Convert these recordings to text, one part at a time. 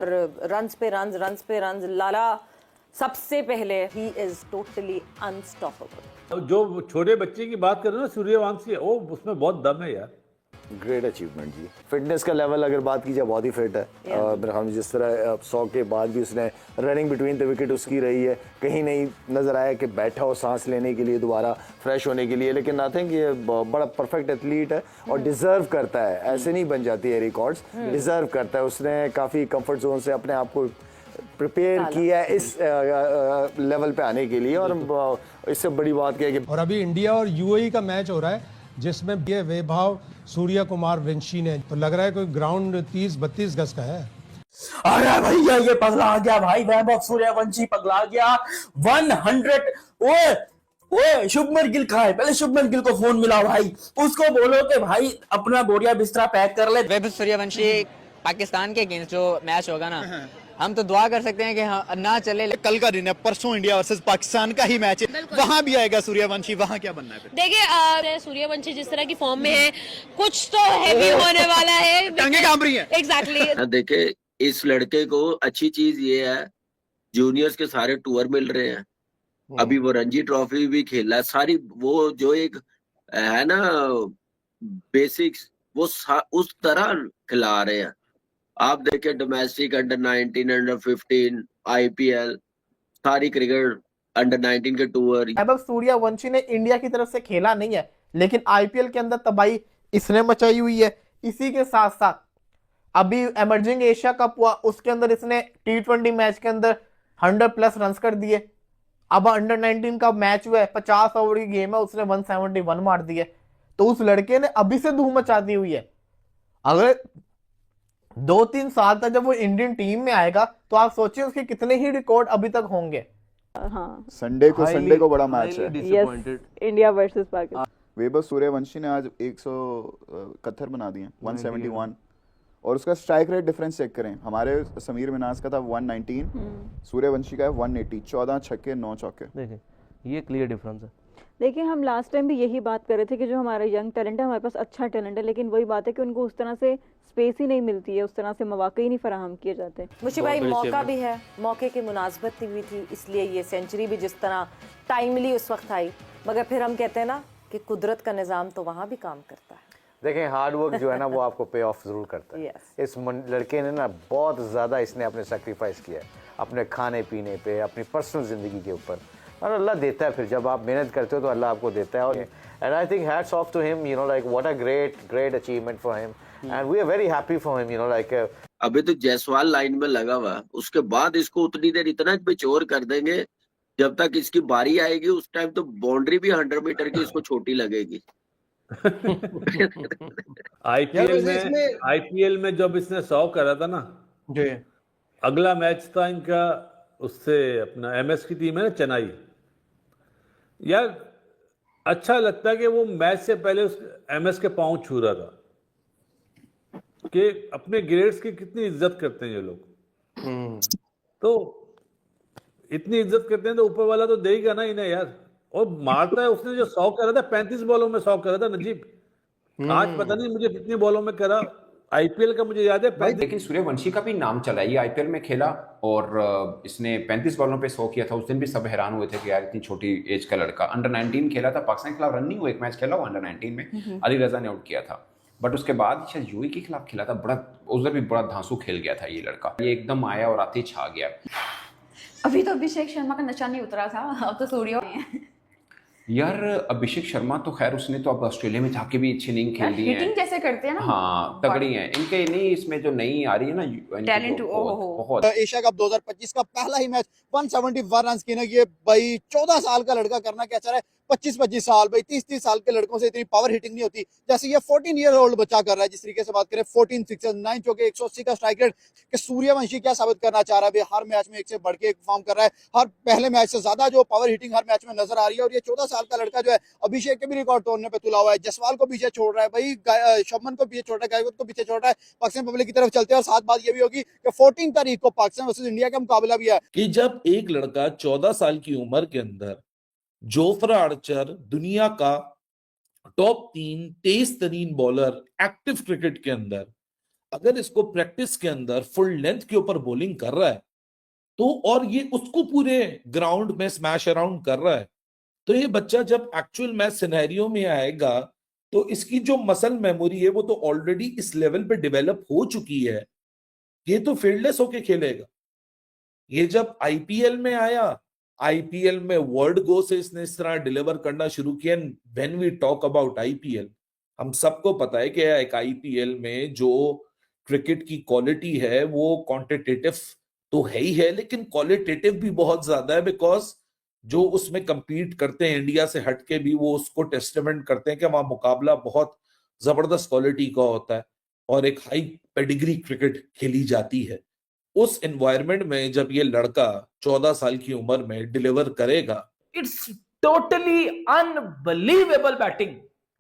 Runs पे runs लाला सबसे पहले ही इज टोटली अनस्टॉपेबल। जो छोटे बच्चे की बात कर रहे हो ना, सूर्यवंशी, वो उसमें बहुत दम है यार। ग्रेट अचीवमेंट जी। फिटनेस का लेवल अगर बात की जाए, बहुत ही फिट है। हम जिस तरह 100 के बाद भी उसने रनिंग बिटवीन द विकेट उसकी रही है, कहीं नहीं नजर आया कि बैठा हो सांस लेने के लिए, दोबारा फ्रेश होने के लिए। लेकिन आई थिंक ये बड़ा परफेक्ट एथलीट है और डिजर्व करता है। ऐसे नहीं बन जाती है रिकॉर्ड्स, डिजर्व करता है। उसने काफी कंफर्ट जोन से अपने आप को प्रिपेयर किया है इस लेवल पे आने के लिए। और इससे बड़ी बात क्या है कि और अभी इंडिया और यूएई का मैच हो रहा है जिसमें ये वैभव सूर्य कुमार वंशी ने, तो लग रहा है कोई ग्राउंड 30-32 गज का है। अरे भैया ये पगला गया भाई, वैभव सूर्यवंशी पगला गया। 100। ओए ओए शुभमन गिल कहाँ है? पहले शुभमन गिल को फोन मिला भाई, उसको बोलो कि भाई अपना बोरिया बिस्तरा पैक कर ले। वैभव सूर्यवंशी पाकिस्तान के अगेंस्ट जो मैच होगा ना, हम तो दुआ कर सकते हैं कि हाँ, ना चले। कल का दिन है, परसों इंडिया वर्सेस पाकिस्तान का ही मैच है, वहां भी आएगा सूर्यवंशी। वहां क्या बनना है? देखिए सूर्यवंशी जिस तरह की फॉर्म में है, कुछ तो हैवी होने वाला है। टांगे कांप रही हैं। एग्जैक्टली। देखिए इस लड़के को अच्छी चीज ये है, जूनियर्स के सारे टूर मिल रहे हैं। अभी वो रणजी ट्रॉफी भी खेला है। सारी वो जो एक है ना बेसिक्स, वो उस तरह खिला रहे हैं। आप देखें डोमेस्टिक, अंडर 19, अंडर 15, आईपीएल, सारी क्रिकेट, अंडर 19 के टूर। वैभव सूर्यवंशी ने इंडिया की तरफ से खेला नहीं है, लेकिन आईपीएल के अंदर तबाही इसने मचाई हुई है। इसी के साथ साथ अभी इमर्जिंग एशिया कप हुआ, उसके अंदर इसने T20 मैच के अंदर 100+ रन कर दिए। अब अंडर 19 का मैच हुआ है, 50 ओवर की गेम है, उसने 171 मार दिए। तो उस लड़के ने अभी से धूम मचा दी हुई है। अगर 2-3 साल तक जब वो इंडियन टीम में आएगा तो आप सोचिए उसके कितने ही रिकॉर्ड अभी तक होंगे। हाँ, संडे को बड़ा मैच है, इंडिया वर्सेस पाकिस्तान। वैभव सूर्यवंशी ने आज 171 बना दिए, 171। और उसका स्ट्राइक रेट डिफरेंस चेक करें, हमारे समीर मिनाज का था 119, सूर्यवंशी का है 180। 14 छक्के 9 चौके। देखिए ये क्लियर डिफरेंस है। देखिए हम लास्ट टाइम भी यही बात कर रहे थे कि जो हमारा यंग टैलेंट है, हमारे पास अच्छा टैलेंट है, लेकिन वही बात है कि उनको उस तरह से स्पेस ही नहीं मिलती है, उस तरह से मौके ही नहीं फराहम किए जाते। मुझे भाई मौका भी है, मौके की मुनासबत भी हुई थी, इसलिए ये सेंचुरी भी जिस तरह टाइमली उस वक्त आई। मगर फिर हम कहते हैं ना कि कुदरत का निज़ाम तो वहाँ भी काम करता है। देखें हार्ड वर्क जो है ना वो आपको पे ऑफ जरूर करता है। इस लड़के ने ना बहुत ज़्यादा इसने अपने सेक्रीफाइस किया है, अपने खाने पीने पे, अपनी पर्सनल ज़िंदगी के ऊपर। और अल्लाह देता है, फिर जब आप मेहनत करते हो तो अल्लाह आपको देता है। और and I think hats off to him, you know, like what a great achievement for him and we are very happy for him, you know, like. अभी तो जायसवाल लाइन में लगा हुआ, उसके बाद इसको उतनी देर इतना पिचोर कर देंगे जब तक इसकी बारी आएगी। उस टाइम तो बाउंड्री भी 100 मीटर की इसको छोटी लगेगी। आईपीएल में जब इसने 100 करा था ना, अगला मैच था इनका उससे अपना एमएस की टीम है ना, चेन्नई। यार अच्छा लगता है कि वो मैच से पहले उस एमएस के पांव छू रहा था कि अपने ग्रेड्स की कितनी इज्जत करते हैं ये लोग। तो इतनी इज्जत करते हैं तो ऊपर वाला तो देगा ना इन्हें यार। और मारता है, उसने जो 100 करा था 35 बॉलों में 100 करा था नजीब। आज पता नहीं मुझे कितनी बॉलों में करा, आईपीएल का मुझे याद है। भाई देखिए सूर्यवंशी का भी नाम चला, ये आईपीएल में खेला और इसने 35 बॉलों पे 100 किया था। उस दिन भी सब हैरान हुए थे कि यार इतनी छोटी एज का लड़का। अंडर 19 खेला था, पाकिस्तान के खिलाफ रन नहीं हुआ, एक मैच खेला हुआ अंडर 19 में, अली रजा ने आउट किया था। बट उसके बाद शायद यूएई के खिलाफ खेला था, बड़ा उधर भी बड़ा धांसू खेल गया था ये लड़का। ये एकदम आया और आते ही छा गया। अभी तो अभिषेक शर्मा का नशा नहीं उतरा था, अब तो सूर्य यार अभिषेक शर्मा तो खैर उसने तो अब ऑस्ट्रेलिया में जाके भी अच्छी इनिंग खेल दी है। हिटिंग जैसे करते हैं ना, हाँ तगड़ी है इनके। नहीं इसमें जो नई आ रही है ना टैलेंट, बहुत। एशिया कप 2025 का पहला ही मैच 171 रन की ना, ये भाई 14 साल का लड़का करना क्या चाह रहा है। 25-25 साल भाई, 30-30 साल के लड़कों से इतनी पावर हिटिंग नहीं होती जैसे ये 14 ईयर ओल्ड बच्चा कर रहा है। जिस तरीके से बात करें 14 सिक्सर 9 चौके 180 का स्ट्राइक रेट, कि सूर्यवंशी क्या साबित करना चाह रहा है। हर मैच में एक से बढ़ के एक परफॉर्म कर रहा है, हर पहले मैच से ज्यादा जो पावर हिटिंग हर मैच में नजर आ रही है। और ये 14 साल का लड़का जो है अभिषेक के भी रिकॉर्ड तोड़ने पे तुला हुआ है। जसवाल को पीछे छोड़ रहा है भाई, शुभमन को पीछे छोड़ रहा है, गायकवाड को पीछे छोड़ रहा है। पाकिस्तान पब्लिक की तरफ चलते हैं। और साथ बात ये भी होगी कि 14 तारीख को पाकिस्तान वर्सेस इंडिया का मुकाबला भी है कि जब एक लड़का 14 साल की उम्र के अंदर जोफ्रा आर्चर, दुनिया का टॉप 3 तेज तरीन बॉलर एक्टिव क्रिकेट के अंदर, अगर इसको प्रैक्टिस के अंदर फुल लेंथ के ऊपर बॉलिंग कर रहा है तो, और ये उसको पूरे ग्राउंड में स्मैश अराउंड कर रहा है, तो ये बच्चा जब एक्चुअल मैच सिनेरियो में आएगा तो इसकी जो मसल मेमोरी है वो तो ऑलरेडी इस लेवल पे डेवलप हो चुकी है, ये तो फील्डलेस होके खेलेगा। ये जब आईपीएल में आया, आईपीएल में वर्ड गो से इसने इस तरह डिलीवर करना शुरू किया। When we talk about IPL, हम सबको पता है कि एक आईपीएल में जो क्रिकेट की क्वालिटी है वो क्वांटिटेटिव तो है ही है, लेकिन क्वालिटेटिव भी बहुत ज्यादा है, बिकॉज जो उसमें compete करते हैं इंडिया से हटके भी, वो उसको टेस्टमेंट करते हैं कि वहां मुकाबला बहुत जबरदस्त क्वालिटी का होता है और एक हाई पेडिग्री क्रिकेट खेली जाती है। उस एनवायरनमेंट में जब ये लड़का 14 साल की उम्र में डिलीवर करेगा, इट्स टोटली अनबिलीवेबल बैटिंग।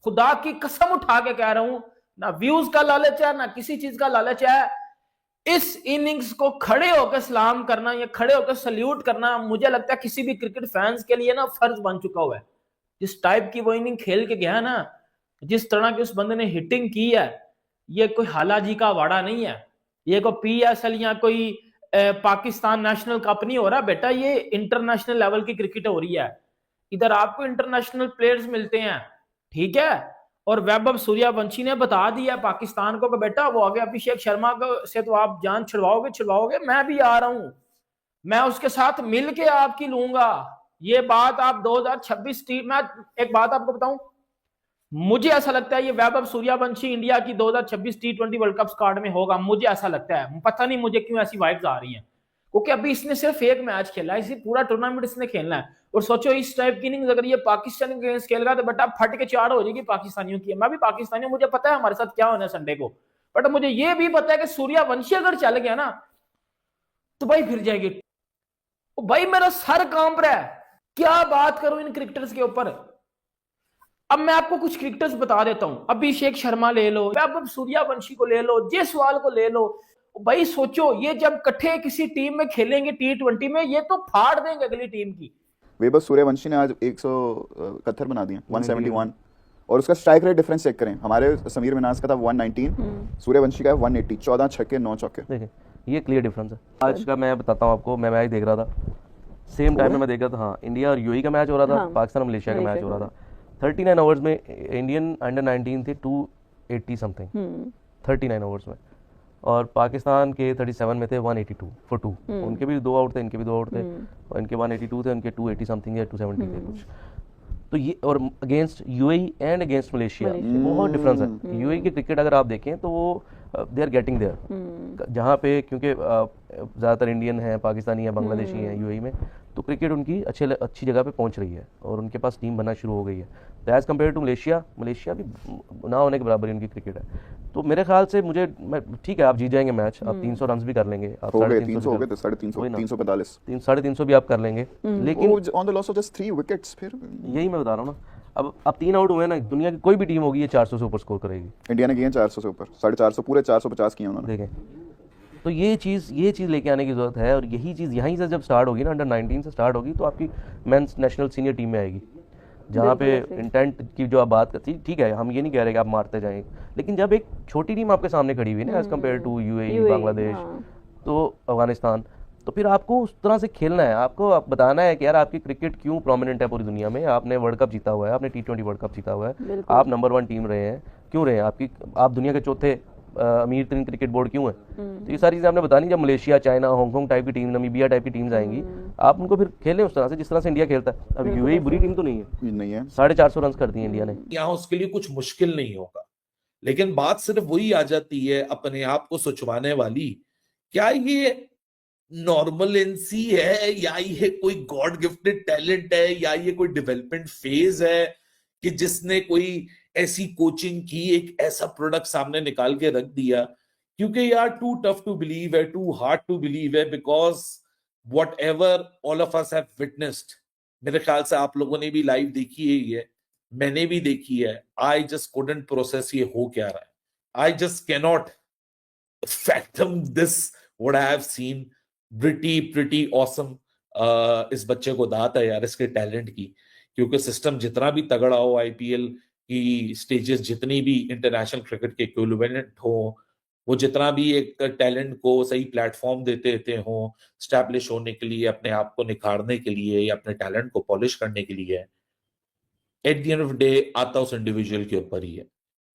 खुदा की कसम उठा के कह रहा हूं, ना व्यूज का लालच है ना किसी चीज का लालच है। इस इनिंग्स को खड़े होकर सलाम करना या खड़े होकर सल्यूट करना, मुझे लगता है किसी भी क्रिकेट फैंस के लिए ना फर्ज बन चुका हुआ है। जिस टाइप की वो इनिंग खेल के गया ना, जिस तरह की उस बंदे ने हिटिंग की है, ये कोई हालाजी का वाड़ा नहीं है, ये कोई पीएसएल या कोई पाकिस्तान नेशनल कप नहीं हो रहा बेटा, ये इंटरनेशनल लेवल की क्रिकेट हो रही है। इधर आपको इंटरनेशनल प्लेयर्स मिलते हैं, ठीक है, और वैभव सूर्यवंशी ने बता दिया पाकिस्तान को कि बेटा वो आगे अभिषेक शर्मा को से तो आप जान छुड़वाओगे, मैं भी आ रहा हूं, मैं उसके साथ मिलके आपकी लूंगा। ये बात आप 2026 मैं एक बात आपको बताऊं, मुझे ऐसा लगता है ये वैभव सूर्यवंशी इंडिया की 2026 T20 वर्ल्ड कप स्क्वाड में होगा। मुझे ऐसा लगता है, पता नहीं मुझे क्यों ऐसी वाइब्स आ रही हैं, क्योंकि अभी इसने सिर्फ एक मैच खेला है, इसी पूरा टूर्नामेंट इसने खेलना है। और सोचो इस टाइप की इनिंग्स अगर ये पाकिस्तान के अगेंस्ट खेलेगा तो बेटा फट के चार हो जाएगी पाकिस्तानियों की। मैं भी पाकिस्तानी हूं, मुझे पता है हमारे साथ क्या होना है संडे को, बट मुझे ये भी पता है कि सूर्यवंशी अगर चल गया ना तो भाई फिर जाएगी। भाई मेरा सर कांप रहा है, क्या बात करूं इन क्रिकेटर्स के ऊपर। अब मैं आपको कुछ क्रिकेटर्स बता देता हूं, अभिषेक शर्मा ले लो, वैभव सूर्यवंशी को ले लो, जयसवाल को ले लो। भाई सोचो ये जब इकट्ठे किसी टीम में खेलेंगे T20 में, ये तो फाड़ देंगे अगली टीम की। वैभव सूर्यवंशी ने आज 171 बना दिए, 171, और उसका स्ट्राइक रेट डिफरेंस चेक करें, हमारे समीर मिनाज का था 119, सूर्यवंशी का है 180, 14 छक्के 9 चौके। देखिए ये क्लियर डिफरेंस है। आज का मैं बताता हूँ आपको, मैं मैच देख रहा था, सेम टाइम में मैं देख रहा था, हाँ इंडिया और यूएई का मैच हो रहा था, पाकिस्तान और मलेशिया का मैच हो रहा था। 39 ओवर्स में इंडियन अंडर 19 थे 280 समथिंग 39 ओवर्स में, और पाकिस्तान के 37 में थे 182 फॉर 2। उनके भी 2 आउट थे, इनके भी 2 आउट थे, और इनके 182 थे, उनके 280 समथिंग या 270 थे कुछ। तो ये, और against UAE and against Malaysia बहुत डिफरेंस है। यूएई की क्रिकेट अगर आप देखें तो वो दे आर गेटिंग देयर, जहाँ पे क्योंकि ज़्यादातर इंडियन है, पाकिस्तानी है, बांग्लादेशी हैं यूएई में, तो क्रिकेट उनकी अच्छी जगह पे पहुंच रही है और उनके पास टीम बनना शुरू हो गई है। तो एज़ कम्पेयर टू मलेशिया भी ना होने के बराबर उनकी क्रिकेट है। तो मेरे ख्याल से ठीक है, आप जीत जाएंगे मैच, आप 300 रन भी कर लेंगे, आप 350 हो गए थे, 345 350 भी आप कर लेंगे, लेकिन on the loss of just 3 wickets. फिर यही मैं बता रहा हूँ ना, अब 3 आउट हुए ना, दुनिया की कोई भी टीम होगी ये 400 से ऊपर स्कोर करेगी। इंडिया ने किए 400 से ऊपर, 450, पूरे 450 किए उन्होंने। देखें, तो ये चीज़ लेके आने की जरूरत है, और यही चीज़ यहीं से जब स्टार्ट होगी ना, अंडर 19 से स्टार्ट होगी, तो आपकी मेंस नेशनल सीनियर टीम में आएगी, जहाँ पे इंटेंट की जो आप बात करती, ठीक है, हम ये नहीं कह रहे कि आप मारते जाएं, लेकिन जब एक छोटी टीम आपके सामने खड़ी हुई ना, as compare to UAE, Bangladesh, तो अफगानिस्तान, तो फिर आपको उस तरह से खेलना है, आपको बताना है कि यार आपकी क्रिकेट क्यों प्रोमिनेंट है पूरी दुनिया में। आपने वर्ल्ड कप जीता हुआ है, आपने T20 वर्ल्ड कप जीता हुआ है, आप नंबर 1 टीम रहे हैं, क्यों रहे हैं, आप दुनिया के चौथे अमीर तरीन क्रिकेट बोर्ड क्यों है। तो ये सारी चीज़ें आपने बतानी। जब मलेशिया, चाइना, हांगकांग टाइप की टीम, नमीबिया टाइप की टीम्स आएंगी, आप उनको फिर खेलें उस तरह से जिस तरह से इंडिया खेलता है। अब यूएई बुरी टीम तो नहीं है, 450 रन कर दिए इंडिया ने। यहाँ उसके लिए कुछ मुश्किल नहीं होगा, लेकिन बात सिर्फ वही आ जाती है अपने आप को सोचवाने वाली, क्या ये नॉर्मलेंसी है या ये कोई गॉड गिफ्टेड टैलेंट है या ये कोई डेवलपमेंट फेज है कि जिसने कोई ऐसी कोचिंग की, एक ऐसा प्रोडक्ट सामने निकाल के रख दिया। क्योंकि यार टू टफ टू बिलीव है, टू हार्ड टू बिलीव है, because what ever all of us have witnessed, मेरे ख्याल से आप लोगों ने भी लाइव देखी है, मैंने भी देखी है, आई जस्ट कुडंट प्रोसेस ये हो क्या रहा है। I just cannot fathom this what I have seen. Pretty awesome. इस बच्चे को दात है यार इसके टैलेंट की, क्योंकि सिस्टम जितना भी तगड़ा हो, आईपीएल की स्टेजेस जितनी भी इंटरनेशनल क्रिकेट के इक्विवेलेंट हो, वो जितना भी एक टैलेंट को सही प्लेटफॉर्म देते हो स्टैब्लिश होने के लिए, अपने आप को निखारने के लिए या अपने टैलेंट को पॉलिश करने के लिए, at the end of day आता उस इंडिविजुअल के ऊपर ही है।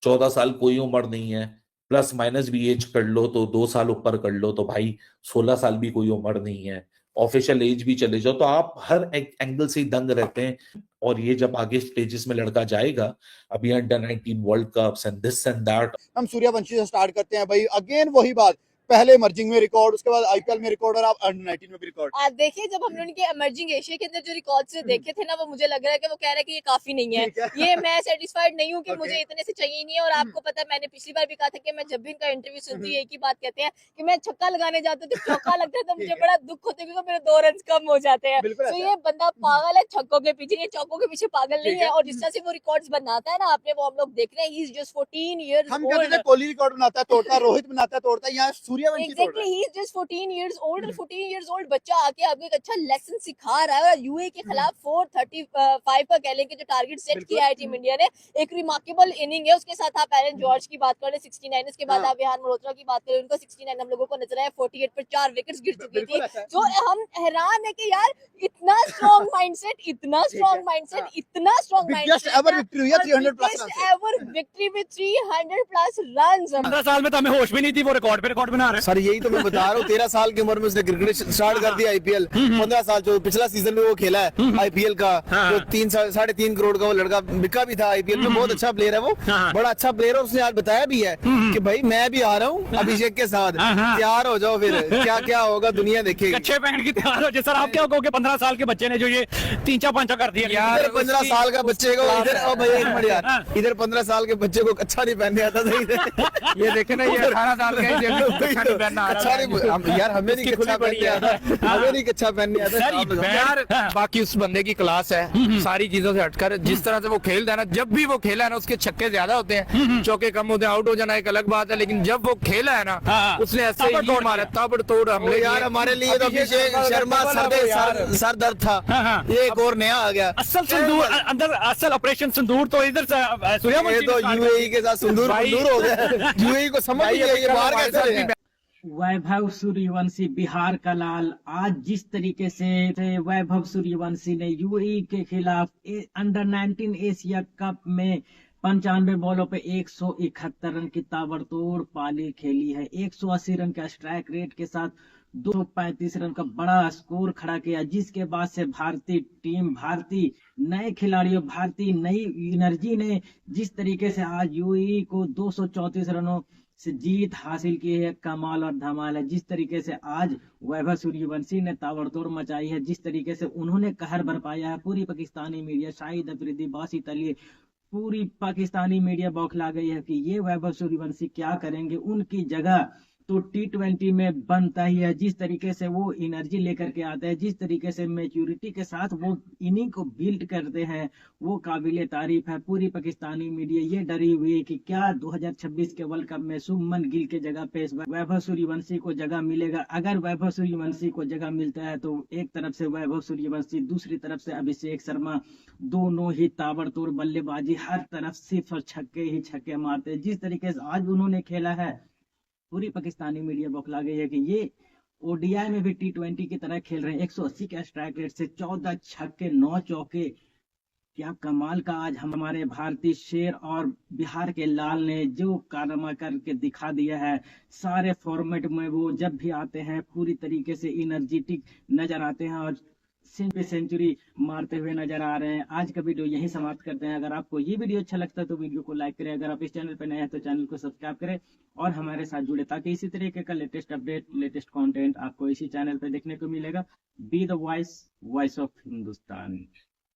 14 साल कोई उम्र नहीं है, प्लस माइनस भी एज कर लो तो 2 साल ऊपर कर लो तो भाई 16 साल भी कोई उम्र नहीं है। ऑफिशियल एज भी चले जाओ तो आप हर एंगल से दंग रहते हैं। और ये जब आगे स्टेजेस में लड़का जाएगा, अभी under-19 world cups and this and that. हम सूर्यवंशी से स्टार्ट करते हैं भाई, अगेन वही बात, पहले इमर्जिंग में रिकॉर्ड, उसके बाद आईपीएल में रिकॉर्ड और आप अंडर-19 में भी रिकॉर्ड। आप देखिए जब हमने उनके इमर्जिंग एशिया के अंदर जो रिकॉर्ड से देखे थे ना, वो मुझे लग रहा है कि वो कह रहे हैं कि ये काफी नहीं है, ये मैं सेटिस्फाइड नहीं हूँ कि मुझे इतने से चाहिए ही नहीं है। और आपको पता है मैंने पिछली बार भी कहा था कि मैं जब भी इनका इंटरव्यू सुनती हूँ एक ही बात कहते हैं कि मैं छक्का लगाने जाती हूँ तो चौका लगता है तो मुझे बड़ा दुख होता है क्योंकि मेरे 2 रन कम हो जाते हैं। तो ये बंदा पागल है छक्कों के पीछे, ये चौकों के पीछे पागल नहीं है। और जिस तरह से वो रिकॉर्ड्स बनाता है ना आपने, वो हम लोग देख रहे हैं, ही इज जस्ट 14 इयर्स हम कहते थे कोहली रिकॉर्ड बनाता है तोड़ता है, रोहित बनाता है तोड़ता है, यहाँ सूर्यवंशी तोड़ रहा है। he is just 14 years old और 14 years old बच्चा आके आपको एक अच्छा लेसन सिखा रहा है। और यूए के खिलाफ 435 का कह लें कि जो टारगेट सेट किया है टीम इंडिया ने, एक रिमार्केबल इनिंग है। उसके साथ आप एलन जॉर्ज की बात करें 69, उसके बाद आप विहान मल्होत्रा की बात करें, उनको 69 हम लोगों को नजर आया, 48 पर 4 विकेट्स गिर चुकी थी। तो हम हैरान है कि यार इतना स्ट्रॉन्ग माइंडसेट, इतना स्ट्रॉन्ग माइंडसेट, इतना स्ट्रॉन्ग माइंडसेट, एवर विक्ट्री हुई है 300 प्लस रन से। Ever victory with 300 plus run. 15 साल में तो हमें होश भी नहीं थी, वो रिकॉर्ड पे रिकॉर्ड बना रहे हैं। सर यही तो मैं बता रहा हूँ, 13 साल की उम्र में उसने क्रिकेट स्टार्ट कर दिया आईपीएल। 15 साल जो पिछला सीजन में वो खेला है आईपीएल का, जो 3-3.5 करोड़ का वो लड़का बिका भी था आईपीएल में। बहुत अच्छा प्लेयर है वो, बड़ा अच्छा प्लेयर है। उसने आज बताया भी है कि भाई मैं भी आ रहा हूँ अभिषेक के साथ, तैयार हो जाओ, फिर क्या क्या होगा दुनिया देखेगी। कच्चे पैंट की तैयार हो जाए। सर आप क्या कहोगे 15 साल के बच्चे ने जो ये 3-4-5 कर दिया यार? 15 साल का बच्चे को इधर, ओ भाई एक मिनट यार, इधर 15 साल के बच्चे को अच्छा नहीं पहनने आता था। ये देखे ना, ये 18 साल का यार हमें नहीं अच्छा पहनने आता, हमें नहीं अच्छा पहनने आता यार। बाकी उस बंदे की क्लास है सारी चीजों से हटकर, जिस तरह से वो खेलता है ना, जब भी वो खेला है ना उसके छक्के ज्यादा होते हैं, चौके कम होते हैं, आउट हो जाना एक अलग बात है, लेकिन जब वो खेला है ना उसने ऐसे ही मारा ताबड़तोड़ हमले। यार हमारे लिए तो अभिषेक शर्मा सर दर्द था, ये एक और नया आ गया। असल सिंदूर अंदर, असल ऑपरेशन सिंदूर तो इधर से सूर्यवंशी तो यूएई के साथ सिंदूर हो गया। यूएई को समझ नहीं है ये बाहर कैसे है। वैभव सूर्यवंशी बिहार का लाल, आज जिस तरीके से वैभव सूर्यवंशी ने यूएई के खिलाफ अंडर 19 एशिया कप में 95 बॉलों पे 171 रन की ताबड़तोड़ पारी खेली है। 180 रन का स्ट्राइक रेट के साथ 235 रन का बड़ा स्कोर खड़ा किया, जिसके बाद से भारतीय टीम, भारतीय नए खिलाड़ियों, भारतीय नई एनर्जी ने जिस तरीके से आज यूएई को 234 रनों से जीत हासिल की है, कमाल और धमाल है। जिस तरीके से आज वैभव सूर्यवंशी ने ताबड़तोड़ मचाई है, जिस तरीके से उन्होंने कहर बरपाया है, पूरी पाकिस्तानी मीडिया, शाहिद अफरीदी, बासित अली, पूरी पाकिस्तानी मीडिया बौखला गई है कि ये वैभव सूर्यवंशी क्या करेंगे। उनकी जगह तो T20 में बनता ही है। जिस तरीके से वो एनर्जी लेकर के आते हैं, जिस तरीके से मैच्योरिटी के साथ वो इनिंग को बिल्ड करते हैं, वो काबिले तारीफ है। पूरी पाकिस्तानी मीडिया ये डरी हुई है कि क्या 2026 के वर्ल्ड कप में शुभमन गिल के जगह पे वैभव सूर्यवंशी को जगह मिलेगा। अगर वैभव सूर्यवंशी को जगह मिलता है तो एक तरफ से वैभव सूर्यवंशी, दूसरी तरफ से अभिषेक शर्मा, दोनों ही ताबड़तोड़ बल्लेबाजी, हर तरफ सिर्फ छक्के ही छक्के मारते हैं। जिस तरीके से आज उन्होंने खेला है, पूरी पाकिस्तानी मीडिया बौखला गई है कि ये ओडीआई में भी T20 की तरह खेल रहे हैं। 180 के स्ट्राइक रेट से 14 छक्के 9 चौके, क्या कमाल का आज हमारे भारतीय शेर और बिहार के लाल ने जो कारनामा करके दिखा दिया है। सारे फॉर्मेट में वो जब भी आते हैं पूरी तरीके से एनर्जेटिक नजर आते हैं और सेंचुरी मारते हुए नजर आ रहे हैं। आज का वीडियो यहीं समाप्त करते हैं। अगर आपको ये वीडियो अच्छा लगता है तो वीडियो को लाइक करें, अगर आप इस चैनल पर नए हैं तो चैनल को सब्सक्राइब करें और हमारे साथ जुड़े, ताकि इसी तरीके का लेटेस्ट अपडेट, लेटेस्ट कंटेंट आपको इसी चैनल पर देखने को मिलेगा। Be the voice of Hindustan.